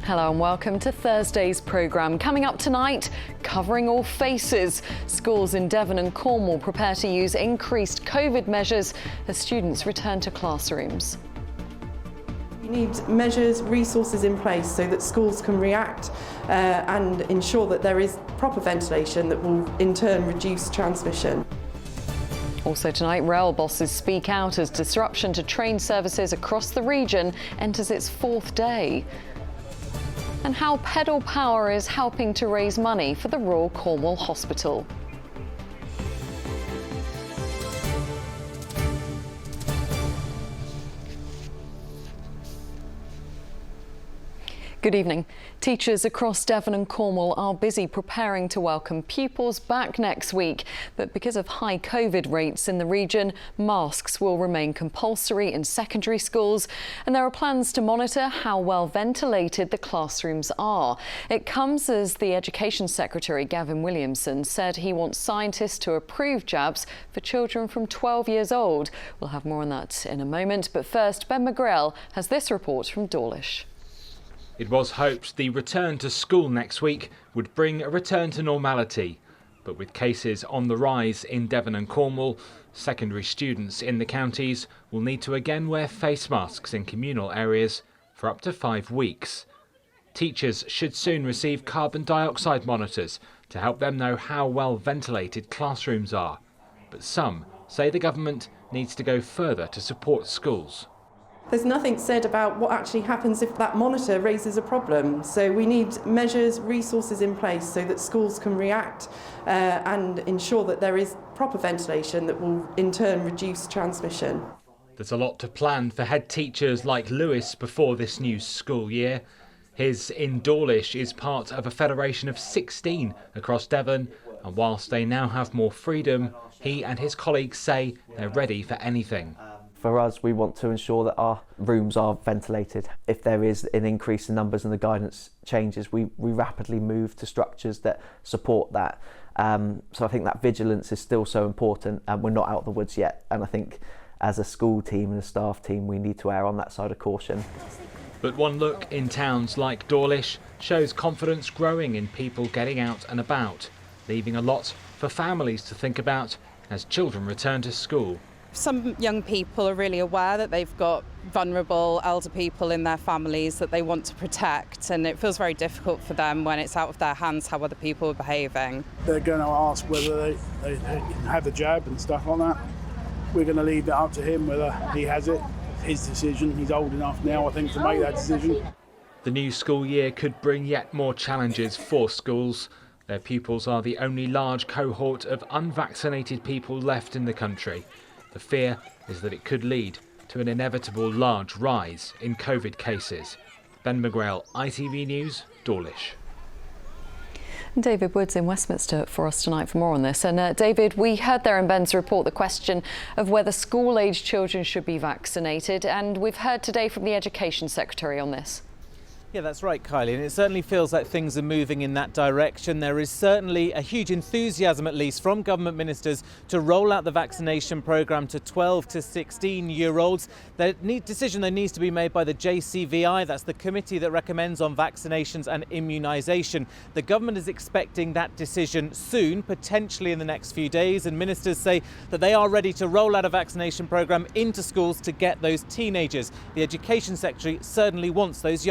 Hello and welcome to Thursday's programme. Coming up tonight, covering all faces. Schools in Devon and Cornwall prepare to use increased COVID measures as students return to classrooms. We need measures, resources in place so that schools can react and ensure that there is proper ventilation that will in turn reduce transmission. Also tonight, rail bosses speak out as disruption to train services across the region enters its fourth day. And how pedal power is helping to raise money for the Royal Cornwall Hospital. Good evening. Teachers across Devon and Cornwall are busy preparing to welcome pupils back next week. But because of high COVID rates in the region, masks will remain compulsory in secondary schools. And there are plans to monitor how well ventilated the classrooms are. It comes as the Education Secretary, Gavin Williamson, said he wants scientists to approve jabs for children from 12 years old. We'll have more on that in a moment. But first, Ben McGrail has this report from Dawlish. It was hoped the return to school next week would bring a return to normality. But with cases on the rise in Devon and Cornwall, secondary students in the counties will need to again wear face masks in communal areas for up to 5 weeks. Teachers should soon receive carbon dioxide monitors to help them know how well ventilated classrooms are. But some say the government needs to go further to support schools. There's nothing said about what actually happens if that monitor raises a problem. So we need measures, resources in place so that schools can react and ensure that there is proper ventilation that will in turn reduce transmission. There's a lot to plan for head teachers like Lewis before this new school year. His in Dawlish is part of a federation of 16 across Devon, and whilst they now have more freedom, he and his colleagues say they're ready for anything. For us, we want to ensure that our rooms are ventilated. If there is an increase in numbers and the guidance changes, we rapidly move to structures that support that. So I think that vigilance is still so important, and we're not out of the woods yet. And I think as a school team and a staff team, we need to err on that side of caution. But one look in towns like Dawlish shows confidence growing in people getting out and about, leaving a lot for families to think about as children return to school. Some young people are really aware that they've got vulnerable elder people in their families that they want to protect, and it feels very difficult for them when it's out of their hands how other people are behaving. They're going to ask whether they can have the jab and stuff like that. We're going to leave it up to him whether he has it. His decision. He's old enough now, I think, to make that decision. The new school year could bring yet more challenges for schools. Their pupils are the only large cohort of unvaccinated people left in the country. The fear is that it could lead to an inevitable large rise in COVID cases. Ben McGrail, ITV News, Dawlish. David Woods in Westminster for us tonight for more on this. And David, we heard there in Ben's report the question of whether school-aged children should be vaccinated, and we've heard today from the Education Secretary on this. Yeah, that's right, Kylie, and it certainly feels like things are moving in that direction. There is certainly a huge enthusiasm, at least from government ministers, to roll out the vaccination programme to 12 to 16-year-olds. The decision that needs to be made by the JCVI, that's the committee that recommends on vaccinations and immunisation. The government is expecting that decision soon, potentially in the next few days, and ministers say that they are ready to roll out a vaccination programme into schools to get those teenagers. The Education Secretary certainly wants those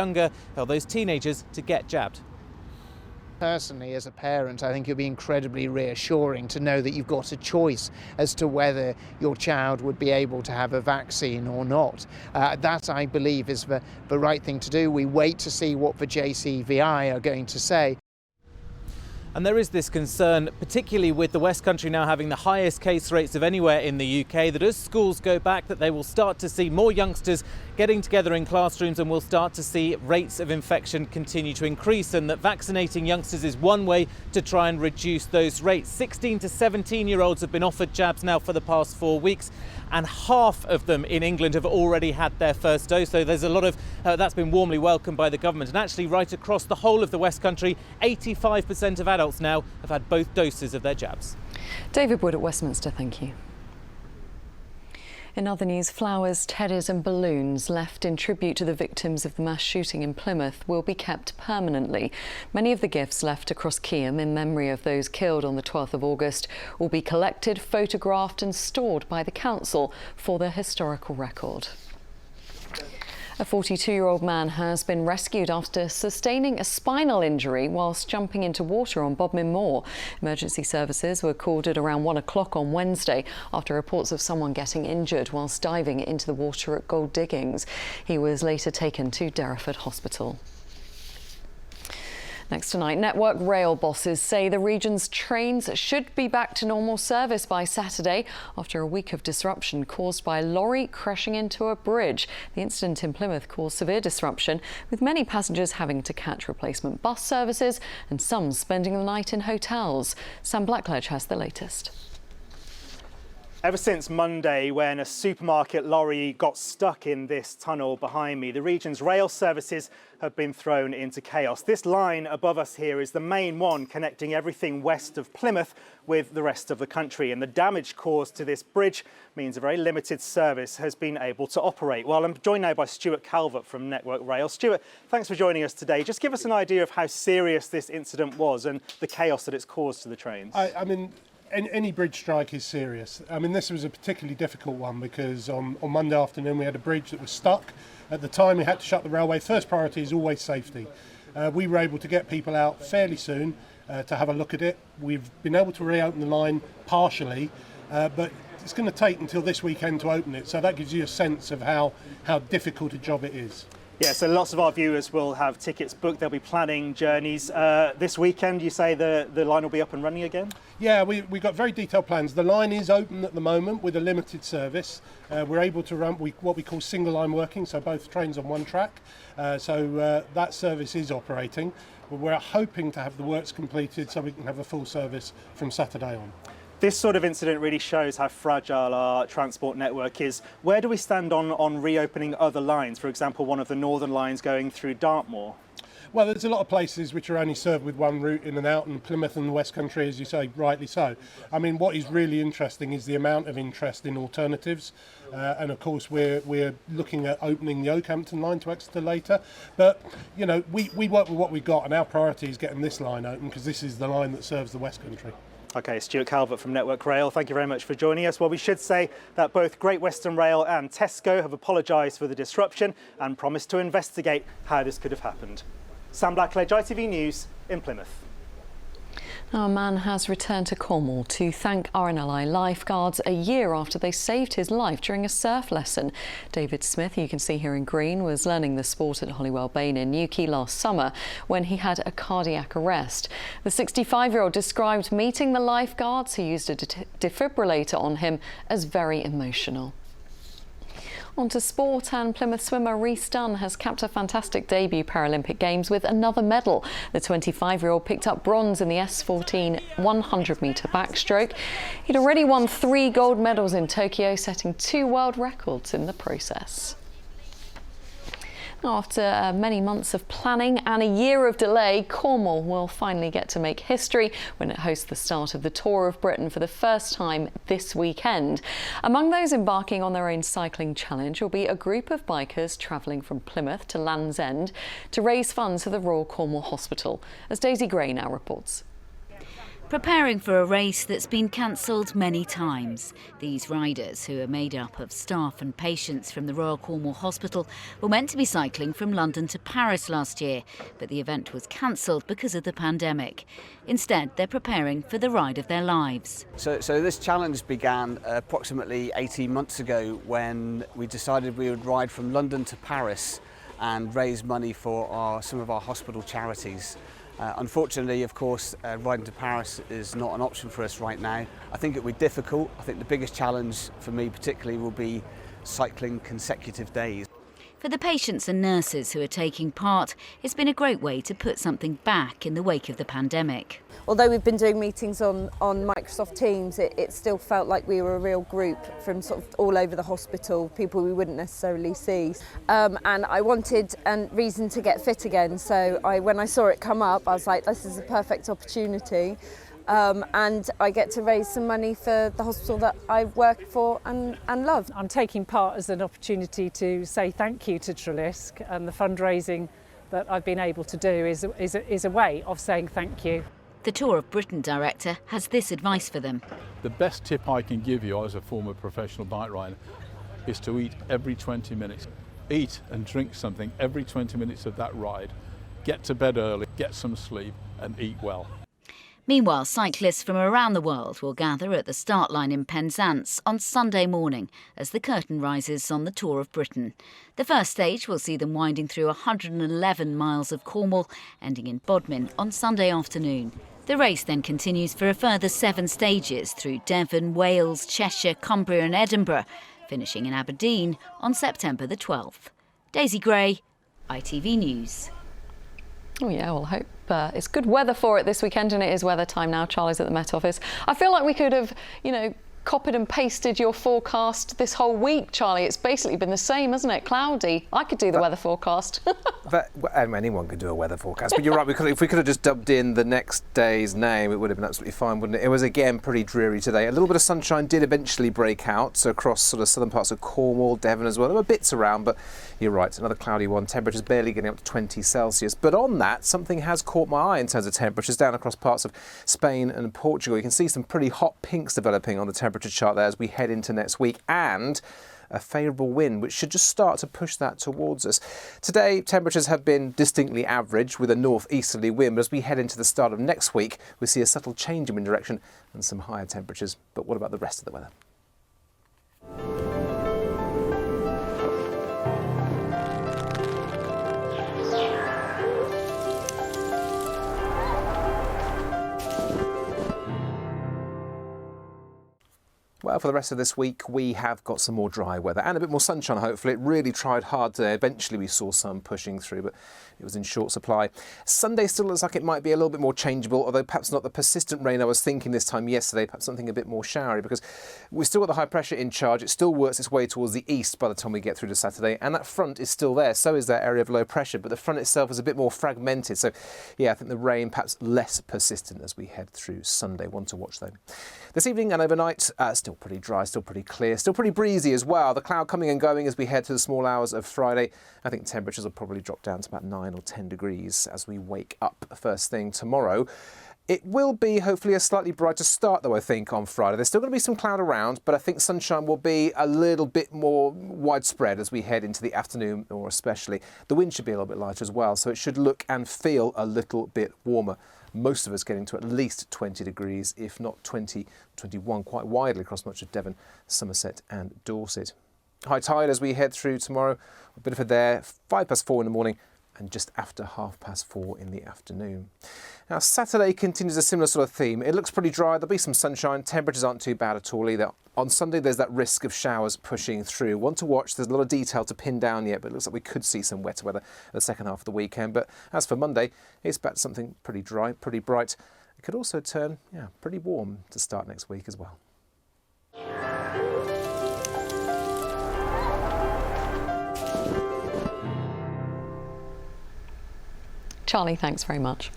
those teenagers to get jabbed. Personally, as a parent, I think it'll be incredibly reassuring to know that you've got a choice as to whether your child would be able to have a vaccine or not. That, I believe, is the right thing to do. We wait to see what the JCVI are going to say. And there is this concern, particularly with the West Country now having the highest case rates of anywhere in the UK, that as schools go back, that they will start to see more youngsters getting together in classrooms, and we'll start to see rates of infection continue to increase, and that vaccinating youngsters is one way to try and reduce those rates. 16 to 17-year-olds have been offered jabs now for the past 4 weeks, and half of them in England have already had their first dose. So there's a lot of that's been warmly welcomed by the government. And actually right across the whole of the West Country, 85% of adults now have had both doses of their jabs. David Wood at Westminster, thank you. In other news, flowers, teddies and balloons left in tribute to the victims of the mass shooting in Plymouth will be kept permanently. Many of the gifts left across Keyham in memory of those killed on the 12th of August will be collected, photographed and stored by the council for their historical record. A 42-year-old man has been rescued after sustaining a spinal injury whilst jumping into water on Bodmin Moor. Emergency services were called at around 1 o'clock on Wednesday after reports of someone getting injured whilst diving into the water at Gold Diggings. He was later taken to Derriford Hospital. Next tonight, Network Rail bosses say the region's trains should be back to normal service by Saturday after a week of disruption caused by a lorry crashing into a bridge. The incident in Plymouth caused severe disruption, with many passengers having to catch replacement bus services and some spending the night in hotels. Sam Blackledge has the latest. Ever since Monday, when a supermarket lorry got stuck in this tunnel behind me, the region's rail services have been thrown into chaos. This line above us here is the main one connecting everything west of Plymouth with the rest of the country. And the damage caused to this bridge means a very limited service has been able to operate. Well, I'm joined now by Stuart Calvert from Network Rail. Stuart, thanks for joining us today. Just give us an idea of how serious this incident was and the chaos that it's caused to the trains. I mean, any bridge strike is serious. I mean, this was a particularly difficult one because on Monday afternoon we had a bridge that was stuck. At the time we had to shut the railway. First priority is always safety. We were able to get people out fairly soon to have a look at it. We've been able to reopen the line partially, but it's going to take until this weekend to open it. So that gives you a sense of how difficult a job it is. Yeah, so lots of our viewers will have tickets booked. They'll be planning journeys. This weekend, you say the line will be up and running again? Yeah, we've got very detailed plans. The line is open at the moment with a limited service. We're able to run what we call single line working, so both trains on one track. So that service is operating. But we're hoping to have the works completed so we can have a full service from Saturday on. This sort of incident really shows how fragile our transport network is. Where do we stand on reopening other lines? For example, one of the northern lines going through Dartmoor. Well, there's a lot of places which are only served with one route in and out, and Plymouth and the West Country, as you say, rightly so. I mean, what is really interesting is the amount of interest in alternatives. And of course, we're looking at opening the Oakhampton line to Exeter later. But, you know, we work with what we've got, and our priority is getting this line open because this is the line that serves the West Country. OK, Stuart Calvert from Network Rail, thank you very much for joining us. Well, we should say that both Great Western Rail and Tesco have apologised for the disruption and promised to investigate how this could have happened. Sam Blackledge, ITV News in Plymouth. Now, a man has returned to Cornwall to thank RNLI lifeguards a year after they saved his life during a surf lesson. David Smith, who you can see here in green, was learning the sport at Holywell Bain in Newquay last summer when he had a cardiac arrest. The 65-year-old described meeting the lifeguards who used a defibrillator on him as very emotional. On to sport, and Plymouth swimmer Rhys Dunn has capped a fantastic debut Paralympic Games with another medal. The 25-year-old picked up bronze in the S14 100-metre backstroke. He'd already won 3 gold medals in Tokyo, setting 2 world records in the process. After many months of planning and a year of delay, Cornwall will finally get to make history when it hosts the start of the Tour of Britain for the first time this weekend. Among those embarking on their own cycling challenge will be a group of bikers travelling from Plymouth to Land's End to raise funds for the Royal Cornwall Hospital, as Daisy Gray now reports. Preparing for a race that's been cancelled many times. These riders, who are made up of staff and patients from the Royal Cornwall Hospital, were meant to be cycling from London to Paris last year, but the event was cancelled because of the pandemic. Instead, they're preparing for the ride of their lives. So this challenge began approximately 18 months ago when we decided we would ride from London to Paris and raise money for some of our hospital charities. Unfortunately, of course, riding to Paris is not an option for us right now. I think it will be difficult. I think the biggest challenge for me particularly will be cycling consecutive days. For the patients and nurses who are taking part, it's been a great way to put something back in the wake of the pandemic. Although we've been doing meetings on Microsoft Teams, it still felt like we were a real group from sort of all over the hospital, people we wouldn't necessarily see. And I wanted a reason to get fit again, so when I saw it come up, I was like, this is a perfect opportunity. and I get to raise some money for the hospital that I work for and love. I'm taking part as an opportunity to say thank you to Trelisk, and the fundraising that I've been able to do is a way of saying thank you. The Tour of Britain director has this advice for them. The best tip I can give you as a former professional bike rider is to eat every 20 minutes. Eat and drink something every 20 minutes of that ride. Get to bed early, get some sleep and eat well. Meanwhile, cyclists from around the world will gather at the start line in Penzance on Sunday morning as the curtain rises on the Tour of Britain. The first stage will see them winding through 111 miles of Cornwall, ending in Bodmin on Sunday afternoon. The race then continues for a further 7 stages through Devon, Wales, Cheshire, Cumbria and Edinburgh, finishing in Aberdeen on September the 12th. Daisy Gray, ITV News. Oh yeah, well, I hope it's good weather for it this weekend, and it is weather time now. Charlie's at the Met Office. I feel like we could have, copied and pasted your forecast this whole week, Charlie. It's basically been the same, hasn't it? Cloudy. I could do the weather forecast. Anyone could do a weather forecast, but you're right. If we could have just dubbed in the next day's name, it would have been absolutely fine, wouldn't it? It was again pretty dreary today. A little bit of sunshine did eventually break out, so across sort of southern parts of Cornwall, Devon as well. There were bits around, but you're right. Another cloudy one. Temperatures barely getting up to 20 Celsius. But on that, something has caught my eye in terms of temperatures down across parts of Spain and Portugal. You can see some pretty hot pinks developing on the temperature chart there as we head into next week, and a favourable wind which should just start to push that towards us. Today temperatures have been distinctly average with a north-easterly wind, but as we head into the start of next week we see a subtle change in wind direction and some higher temperatures. But what about the rest of the weather? Well, for the rest of this week, we have got some more dry weather and a bit more sunshine, hopefully. It really tried hard today. Eventually, we saw some pushing through, but it was in short supply. Sunday still looks like it might be a little bit more changeable, although perhaps not the persistent rain I was thinking this time yesterday, perhaps something a bit more showery, because we've still got the high pressure in charge. It still works its way towards the east by the time we get through to Saturday, and that front is still there. So is that area of low pressure, but the front itself is a bit more fragmented. So, yeah, I think the rain perhaps less persistent as we head through Sunday. One to watch, though. This evening and overnight, still pretty dry, still pretty clear, still pretty breezy as well. The cloud coming and going as we head to the small hours of Friday. I think temperatures will probably drop down to about 9 or 10 degrees as we wake up first thing tomorrow. It will be hopefully a slightly brighter start though, I think, on Friday. There's still going to be some cloud around, but I think sunshine will be a little bit more widespread as we head into the afternoon, or especially. The wind should be a little bit lighter as well, so it should look and feel a little bit warmer. Most of us getting to at least 20 degrees, if not 20, 21, quite widely across much of Devon, Somerset and Dorset. High tide as we head through tomorrow. A bit of it there, 4:05 in the morning and just after 4:30 in the afternoon. Now, Saturday continues a similar sort of theme. It looks pretty dry. There'll be some sunshine. Temperatures aren't too bad at all either. On Sunday, there's that risk of showers pushing through. One to watch. There's a lot of detail to pin down yet, but it looks like we could see some wetter weather the second half of the weekend. But as for Monday, it's back to something pretty dry, pretty bright. It could also turn, pretty warm to start next week as well. Charlie, thanks very much.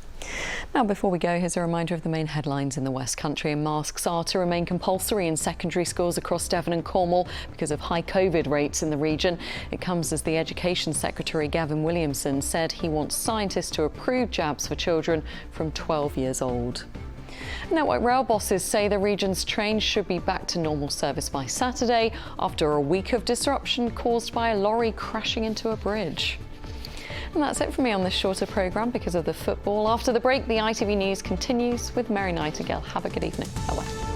Now, before we go, here's a reminder of the main headlines in the West Country. And masks are to remain compulsory in secondary schools across Devon and Cornwall because of high COVID rates in the region. It comes as the Education Secretary, Gavin Williamson, said he wants scientists to approve jabs for children from 12 years old. Network rail bosses say the region's trains should be back to normal service by Saturday after a week of disruption caused by a lorry crashing into a bridge. And that's it for me on this shorter programme because of the football. After the break, the ITV News continues with Mary Nightingale. Have a good evening. Bye-bye.